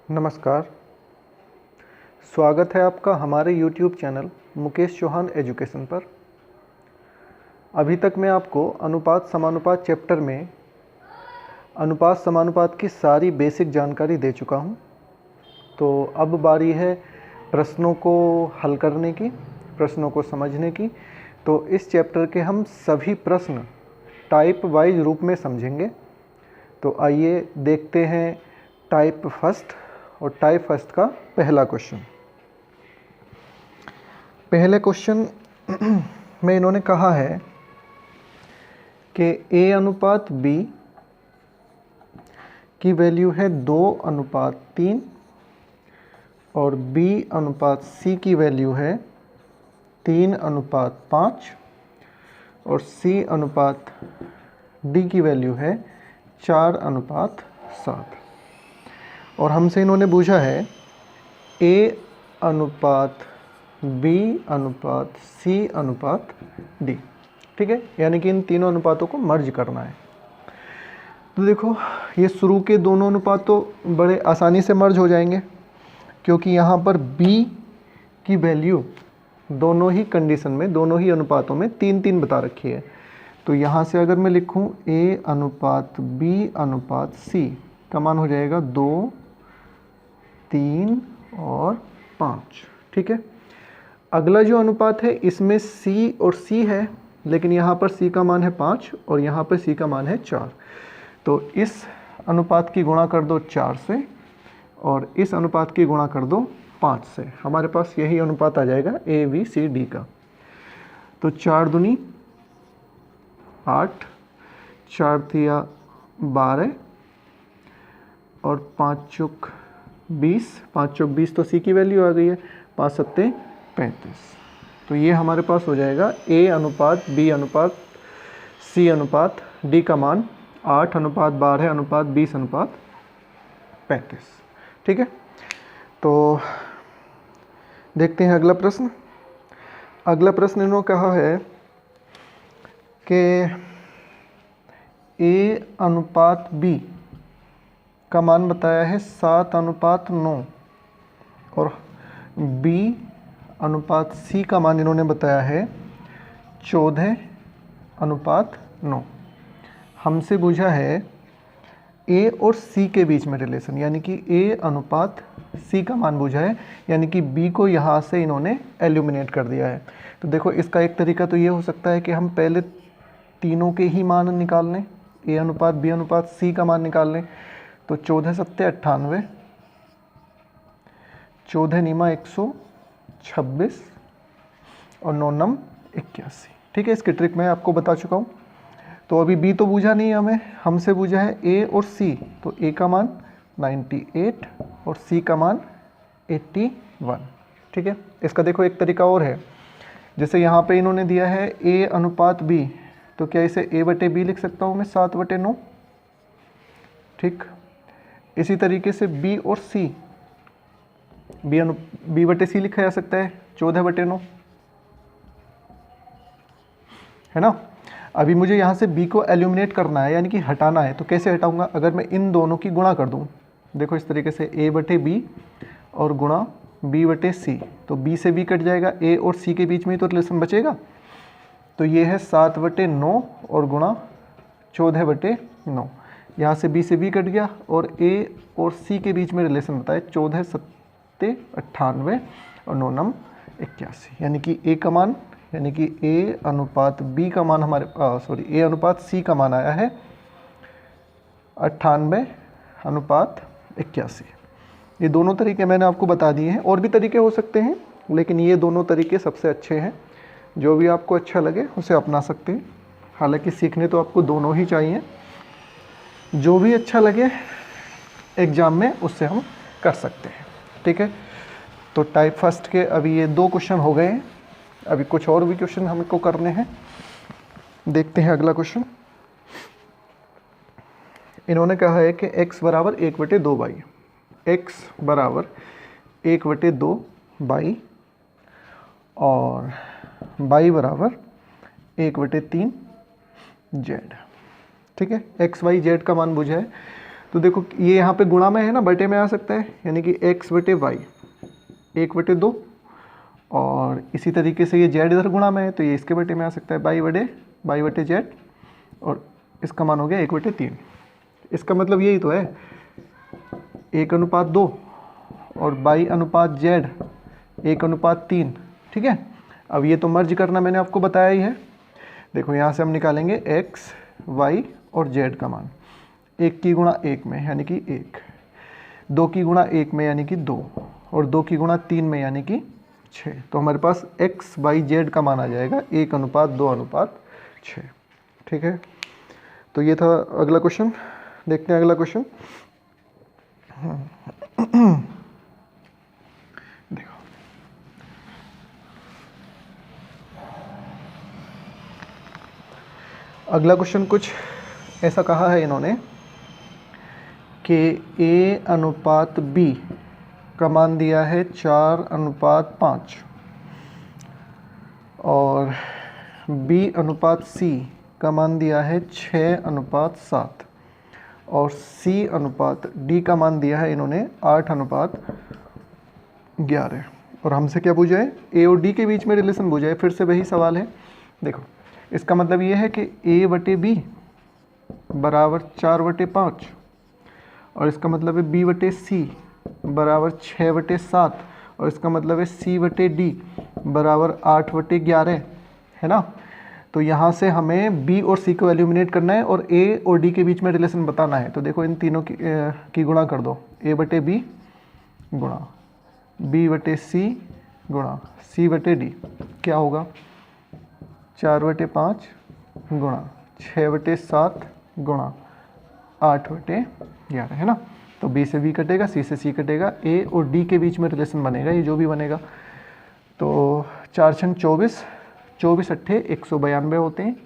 नमस्कार। स्वागत है आपका हमारे YouTube channel Mukesh Chauhan education पर। अभी तक मैं आपको अनुपात समानुपात चैप्टर में अनुपात समानुपात की सारी बेसिक जानकारी दे चुका हूं। तो अब बारी है प्रश्नों को हल करने की, प्रश्नों को समझने की। तो इस चैप्टर के हम सभी प्रश्न टाइप वाइज रूप में समझेंगे। तो आइए देखते हैं टाइप फर्स्ट और टाइप फर्स्ट का पहला क्वेश्चन। पहले क्वेश्चन में इन्होंने कहा है कि A अनुपात B की वैल्यू है 2:3 और B अनुपात C की वैल्यू है 3:5 और C अनुपात D की वैल्यू है 4:7। और हमसे इन्होंने पूछा है A अनुपात B अनुपात C अनुपात D। ठीक है, यानी कि इन तीनों अनुपातों को मर्ज करना है। तो देखो, ये शुरू के दोनों अनुपात तो बड़े आसानी से मर्ज हो जाएंगे, क्योंकि यहाँ पर B की वैल्यू दोनों ही कंडीशन में, दोनों ही अनुपातों में 3-3 बता रखी है। तो यहाँ से अगर मैं लिखूँ A अनुपात B अनुपात C का मान हो जाएगा 2, 3 और 5। ठीक है, अगला जो अनुपात है इसमें C और C है, लेकिन यहाँ पर C का मान है 5 और यहाँ पर C का मान है 4। तो इस अनुपात की गुणा कर दो 4 से और इस अनुपात की गुणा कर दो 5 से। हमारे पास यही अनुपात आ जाएगा ABCD का। तो 4 दूनी 8, 4 तिया 12 और 5 चौक 20। 5 चौक 20 तो C की वैल्यू आ गई है, 5 सत्ते 35। तो ये हमारे पास हो जाएगा A अनुपात B अनुपात C अनुपात D का मान 8:12:20:35। ठीक है, तो देखते हैं अगला प्रश्न। अगला प्रश्न इन्होंने कहा है कि A अनुपात B का मान बताया है 7:9 और B अनुपात C का मान इन्होंने बताया है 14:9। हमसे पूछा है A और C के बीच में रिलेशन, यानी कि A अनुपात C का मान पूछा है, यानी कि B को यहाँ से इन्होंने एल्यूमिनेट कर दिया है। तो देखो, इसका एक तरीका तो ये हो सकता है कि हम पहले तीनों के ही मान निकाल लें, A अनुपात B अनुपात C का मान निकाल लें। तो 14 सत्ते 98, 14 नीमा 126 और 9 नम 81। ठीक है, इसकी ट्रिक मैं आपको बता चुका हूँ। तो अभी B तो पूछा नहीं हमें, हमसे पूछा है A और C। तो A का मान 98 और C का मान 81। ठीक है, इसका देखो एक तरीका और है। जैसे यहाँ पे इन्होंने दिया है A अनुपात B, तो क्या इसे A/B लिख सकता हूँ मैं 7/9। ठीक, इसी तरीके से B और C, B/C लिखा जा सकता है 14/9, है ना। अभी मुझे यहाँ से B को एल्यूमिनेट करना है, यानी कि हटाना है। तो कैसे हटाऊंगा? अगर मैं इन दोनों की गुणा कर दूँ, देखो इस तरीके से A/B और गुणा B/C, तो B से B कट जाएगा, A और C के बीच में ही तो रिलेशन बचेगा। तो ये है 7/9 और गुणा 14/9। यहाँ से B से B कट गया और A और C के बीच में रिलेशन बताया 14 सत्ते 98 और 9 नम 81। यानी कि A का मान, यानी कि A अनुपात B का मान हमारे A अनुपात C का मान आया है 98:81। ये दोनों तरीके मैंने आपको बता दिए हैं, और भी तरीके हो सकते हैं, लेकिन ये दोनों तरीके सबसे अच्छे हैं। जो भी आपको अच्छा लगे उसे अपना सकते हैं। हालांकि सीखने तो आपको दोनों ही चाहिए, जो भी अच्छा लगे एग्ज़ाम में उससे हम कर सकते हैं। ठीक है, तो टाइप फर्स्ट के अभी ये 2 क्वेश्चन हो गए हैं। अभी कुछ और भी क्वेश्चन हमको करने हैं। देखते हैं अगला क्वेश्चन। इन्होंने कहा है कि x बराबर 1/2 x बराबर 1/2 और y बराबर 1/3 z। ठीक है, x y z का मान पूछा है। तो देखो ये यहाँ पे गुणा में है ना, बटे में आ सकता है, यानी कि x बटे वाई 1/2, और इसी तरीके से ये z इधर गुणा में है तो ये इसके बटे में आ सकता है बाई बटे z, और इसका मान हो गया 1/3। इसका मतलब यही तो है 1:2 और बाई अनुपात z 1:3। ठीक है, अब ये तो मर्ज करना मैंने आपको बताया ही है। देखो यहाँ से हम निकालेंगे x y और z का मान, 1 की गुणा 1 में यानी कि 1, 2 की गुणा 1 में यानी कि 2, और 2 की गुणा 3 में यानी कि 6। तो हमारे पास x y z का मान आ जाएगा 1:2:6। ठीक है, तो ये था अगला क्वेश्चन। देखते हैं अगला क्वेश्चन। देखो अगला क्वेश्चन कुछ ऐसा कहा है इन्होंने कि A/B का मान दिया है 4:5 और B/C का मान दिया है 6:7 और C/D का मान दिया है इन्होंने 8:11। और हमसे क्या पूछा है, A और D के बीच में रिलेशन पूछा है। फिर से वही सवाल है। देखो इसका मतलब ये है कि A/B बराबर 4/5 और इसका मतलब है B/C बराबर 6/7 और इसका मतलब है C/D बराबर 8/11, है ना। तो यहाँ से हमें B और C को एलिमिनेट करना है और A और D के बीच में रिलेशन बताना है। तो देखो इन तीनों की गुणा कर दो, A/B गुणा B/C गुणा C/D क्या होगा, 4/5 गुणा 6/7 गुणा 8/11, है ना। तो B से B कटेगा, C से C कटेगा, A और D के बीच में रिलेशन बनेगा, ये जो भी बनेगा। तो 4 छंग 24, 24 अट्ठे 192 होते हैं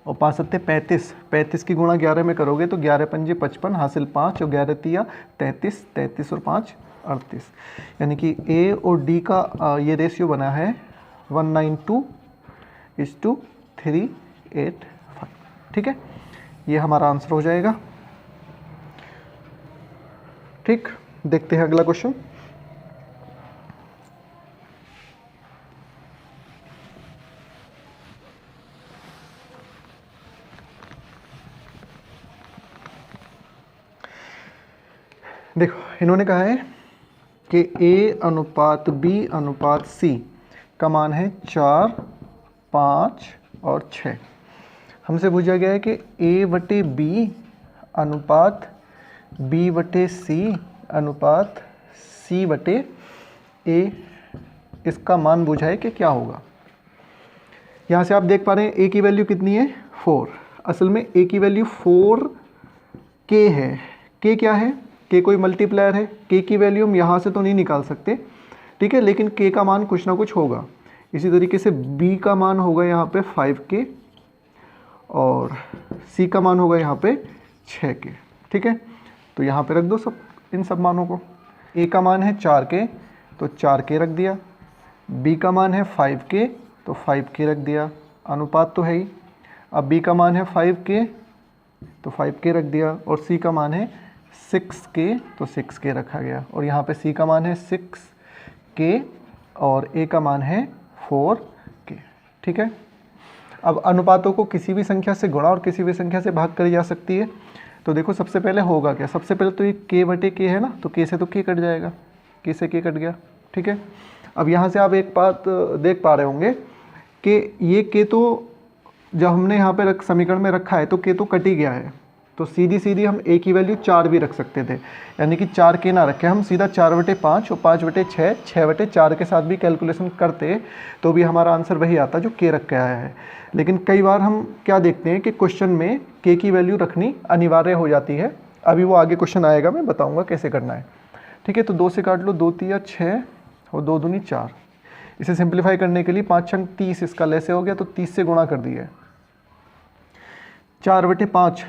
और 5 सत्ते 35, 35 की गुणा 11 में करोगे तो 11 पंजे 55 हासिल 5 और 11 तिया 33, 33 और 5 38, यानी कि A और D का ये रेशियो बना है 192:385। ठीक है, ये हमारा आंसर हो जाएगा। ठीक, देखते हैं अगला क्वेश्चन। देखो इन्होंने कहा है कि A/B/C का मान है 4, 5 और 6। हमसे पूछा गया है कि A/B अनुपात B/C अनुपात C/A, इसका मान पूछा है कि क्या होगा। यहाँ से आप देख पा रहे हैं A की वैल्यू कितनी है, 4। असल में A की वैल्यू 4K है। K क्या है, K कोई मल्टीप्लायर है। K की वैल्यू हम यहाँ से तो नहीं निकाल सकते, ठीक है, लेकिन K का मान कुछ ना कुछ होगा। इसी तरीके से B का मान होगा यहाँ पे 5K और C का मान होगा यहाँ पे 6K। ठीक है, तो यहाँ पे रख दो सब इन सब मानों को। A का मान है 4K तो 4K रख दिया, B का मान है 5K तो 5K रख दिया, अनुपात तो है ही। अब B का मान है 5K तो 5K रख दिया और C का मान है 6K तो 6K रखा गया, और यहाँ पे C का मान है 6K और A का मान है 4K। ठीक है, अब अनुपातों को किसी भी संख्या से गुणा और किसी भी संख्या से भाग करी जा सकती है। तो देखो सबसे पहले होगा क्या, सबसे पहले तो ये K/K है ना, तो K से तो K कट जाएगा, K से K कट गया। ठीक है, अब यहाँ से आप एक बात देख पा रहे होंगे कि ये K तो जब हमने यहाँ पे समीकरण में रखा है तो K तो कट ही गया है, तो सीधी सीधी हम A की वैल्यू 4 भी रख सकते थे, यानी कि 4K ना रखें, हम सीधा 4/5 और 5/6, 6/4 के साथ भी कैलकुलेशन करते तो भी हमारा आंसर वही आता जो K रख के आया है। लेकिन कई बार हम क्या देखते हैं कि क्वेश्चन में K की वैल्यू रखनी अनिवार्य हो जाती है। अभी वो आगे क्वेश्चन आएगा, मैं बताऊँगा कैसे करना है। ठीक है, तो 2 से काट लो, 2 तिया 6 और 2 दूनी 4। इसे सिंप्लीफाई करने के लिए 5 छंग 30, इसका लैसे हो गया तो 30 से गुणा कर दिए। 4/5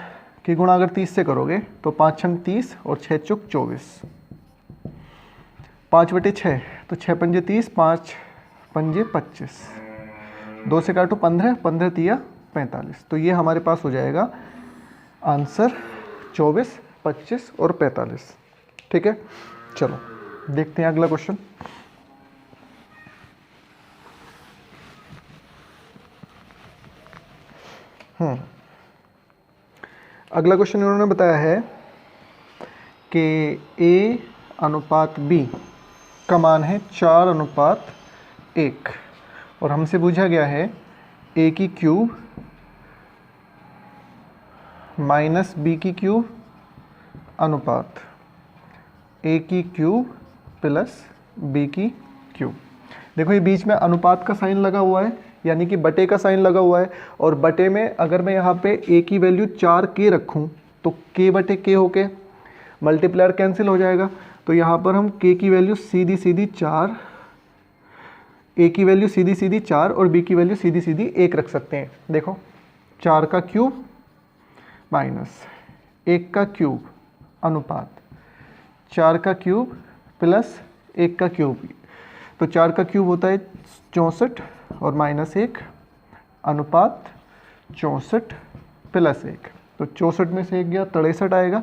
की गुणा अगर 30 से करोगे तो 5 छंग 30 और 6 चुक 24, 5/6 तो 6 पंजे 30, 5 पंजे 25, 2 से काटो 15, 15 तिया 45। तो ये हमारे पास हो जाएगा आंसर 24, 25 और 45। ठीक है, चलो देखते हैं अगला क्वेश्चन। अगला क्वेश्चन इन्होंने बताया है कि A अनुपात B का मान है 4:1 और हमसे पूछा गया है A की क्यूब माइनस B की क्यूब अनुपात A की क्यूब प्लस B की क्यूब। देखो ये बीच में अनुपात का साइन लगा हुआ है, यानी कि बटे का साइन लगा हुआ है, और बटे में अगर मैं यहाँ पे A की वैल्यू 4K रखूँ तो K बटे K होके मल्टीप्लायर कैंसिल हो जाएगा। तो यहाँ पर हम K की वैल्यू सीधी सीधी 4, A की वैल्यू सीधी सीधी 4 और B की वैल्यू सीधी सीधी 1 रख सकते हैं। देखो 4 का क्यूब माइनस 1 का क्यूब अनुपात 4 का क्यूब प्लस 1 का क्यूब, तो 4 का क्यूब होता है 64 और माइनस 1 अनुपात 64 प्लस 1, तो 64 में से 1 गया 63 आएगा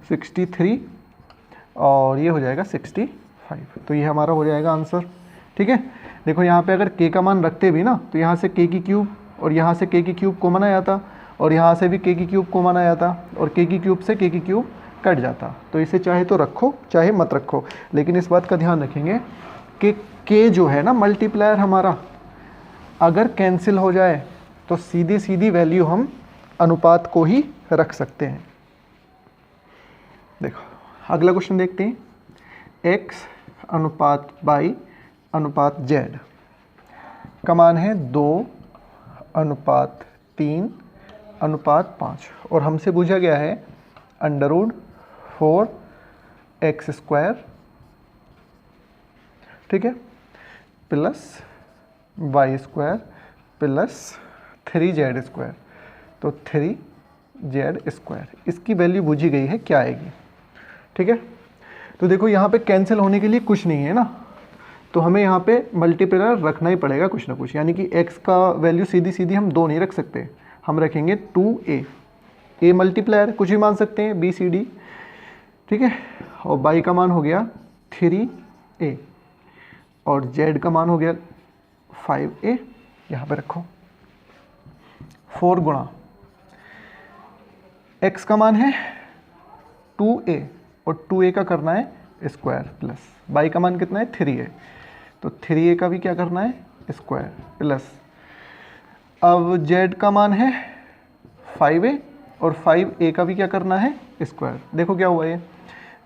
63 और ये हो जाएगा 65। तो ये हमारा हो जाएगा आंसर। ठीक है, देखो यहाँ पे अगर k का मान रखते भी ना तो यहाँ से k की क्यूब और यहाँ से k की क्यूब कॉमन आ जाता और यहाँ से भी k की क्यूब कॉमन आ जाता और k की क्यूब से k की क्यूब कट जाता। तो इसे चाहे तो रखो चाहे मत रखो, लेकिन इस बात का ध्यान रखेंगे कि k जो है ना मल्टीप्लायर हमारा, अगर कैंसिल हो जाए तो सीधी सीधी वैल्यू हम अनुपात को ही रख सकते हैं। देखो अगला क्वेश्चन देखते हैं। x अनुपात y अनुपात z का मान है 2:3 अनुपात 5 और हमसे पूछा गया है √4x², ठीक है, प्लस y² प्लस 3z², तो 3z²। इसकी वैल्यू पूछी गई है क्या आएगी। ठीक है, तो देखो यहाँ पे कैंसिल होने के लिए कुछ नहीं है ना, तो हमें यहाँ पे मल्टीप्लायर रखना ही पड़ेगा कुछ ना कुछ, यानी कि x का वैल्यू सीधी सीधी हम 2 नहीं रख सकते, हम रखेंगे 2a। a मल्टीप्लायर कुछ भी मान सकते हैं b c d, ठीक है, और y का मान हो गया 3a और z का मान हो गया 5a। यहाँ पे रखो 4 गुणा x का मान है 2a और 2a का करना है स्क्वायर प्लस y का मान कितना है 3a, तो 3a का भी क्या करना है स्क्वायर प्लस, अब z का मान है 5a और 5a का भी क्या करना है स्क्वायर। देखो क्या हुआ, ये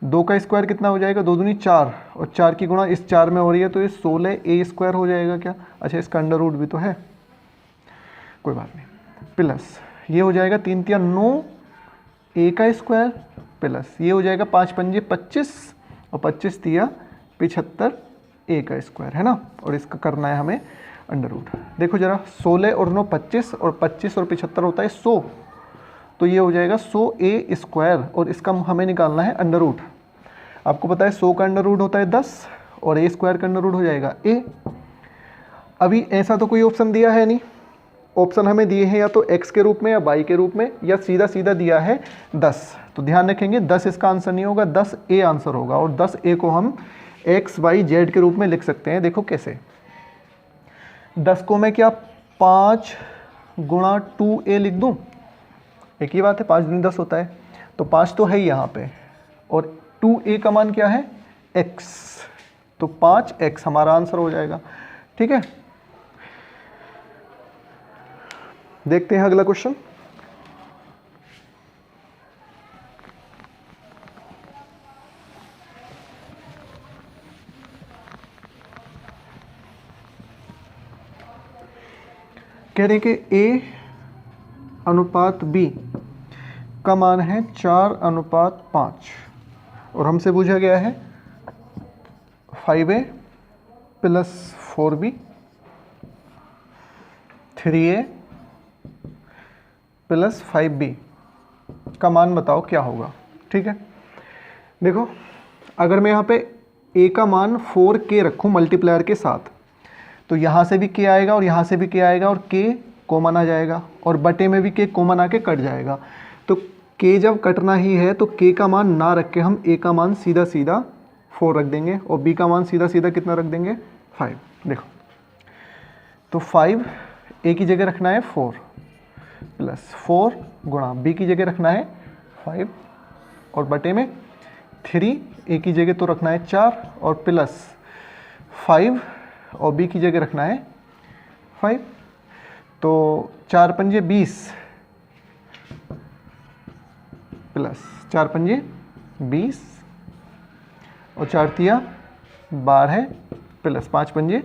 2 का स्क्वायर कितना हो जाएगा, 2 दूनी 4 और 4 की गुणा इस 4 में हो रही है, तो ये 16a² हो जाएगा क्या। अच्छा इसका अंडर रूट भी तो है, कोई बात नहीं, प्लस ये हो जाएगा 3 तिया 9 a का स्क्वायर प्लस ये हो जाएगा 5 पंजे 25 और 25 तिया 75 a का स्क्वायर, है ना, और इसका करना है हमें अंडर रूट। देखो जरा 16 और 9 25 और 25 और 75 होता है 100, तो ये हो जाएगा 100a² और इसका हमें निकालना है अंडर रूट। आपको पता है 100 का अंडर रूट होता है 10 और a² का अंडर रूट हो जाएगा a। अभी ऐसा तो कोई ऑप्शन दिया है नहीं, ऑप्शन हमें दिए हैं या तो x के रूप में या y के रूप में या सीधा सीधा दिया है 10। तो ध्यान रखेंगे 10 इसका आंसर नहीं होगा, 10a आंसर होगा और 10a को हम x y z के रूप में लिख सकते हैं। देखो कैसे, 10 को मैं क्या 5 गुणा 2a लिख दूं, एक ही बात है, 5 दूनी 10 होता है, तो 5 तो है ही यहाँ पे और 2a का मान क्या है x, तो 5x हमारा आंसर हो जाएगा। ठीक है, देखते हैं अगला क्वेश्चन। कह रहे हैं कि a अनुपात b का मान है 4:5 और हमसे पूछा गया है 5a plus 4b 3a plus 5b का मान बताओ क्या होगा। ठीक है, देखो अगर मैं यहाँ पे a का मान 4k रखूँ मल्टीप्लायर के साथ, तो यहाँ से भी k आएगा और यहाँ से भी k आएगा और k कॉमन आ जाएगा और बटे में भी k कॉमन आके कट जाएगा, तो k जब कटना ही है तो k का मान ना रख के हम a का मान सीधा सीधा 4 रख देंगे और b का मान सीधा सीधा कितना रख देंगे 5। देखो तो 5 a की जगह रखना है 4 प्लस 4 गुणा b की जगह रखना है 5 और बटे में 3 a की जगह तो रखना है 4 और प्लस 5 और b की जगह रखना है 5। तो 4 पंजे 20 प्लस 4 पंजे 20 और 4 तिया 12 प्लस 5 पंजे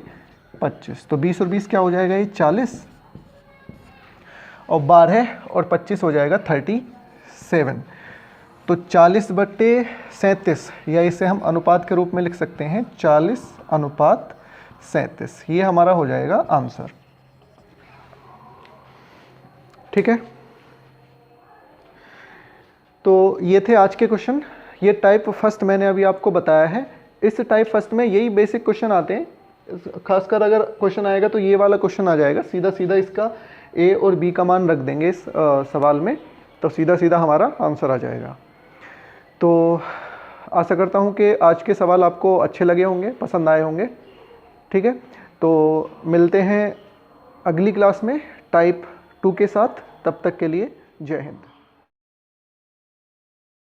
25। तो 20 और 20 क्या हो जाएगा ये 40 और 12 और 25 हो जाएगा 37। तो 40/37 या इसे हम अनुपात के रूप में लिख सकते हैं 40:37। ये हमारा हो जाएगा आंसर। ठीक है, तो ये थे आज के क्वेश्चन। ये टाइप फर्स्ट मैंने अभी आपको बताया है। इस टाइप फर्स्ट में यही बेसिक क्वेश्चन आते हैं, खासकर अगर क्वेश्चन आएगा तो ये वाला क्वेश्चन आ जाएगा। सीधा सीधा इसका ए और बी का मान रख देंगे इस सवाल में, तो सीधा सीधा हमारा आंसर आ जाएगा। तो आशा करता हूँ कि आज के सवाल आपको अच्छे लगे होंगे, पसंद आए होंगे। ठीक है, तो मिलते हैं अगली क्लास में टाइप 2 के साथ। तब तक के लिए जय हिंद।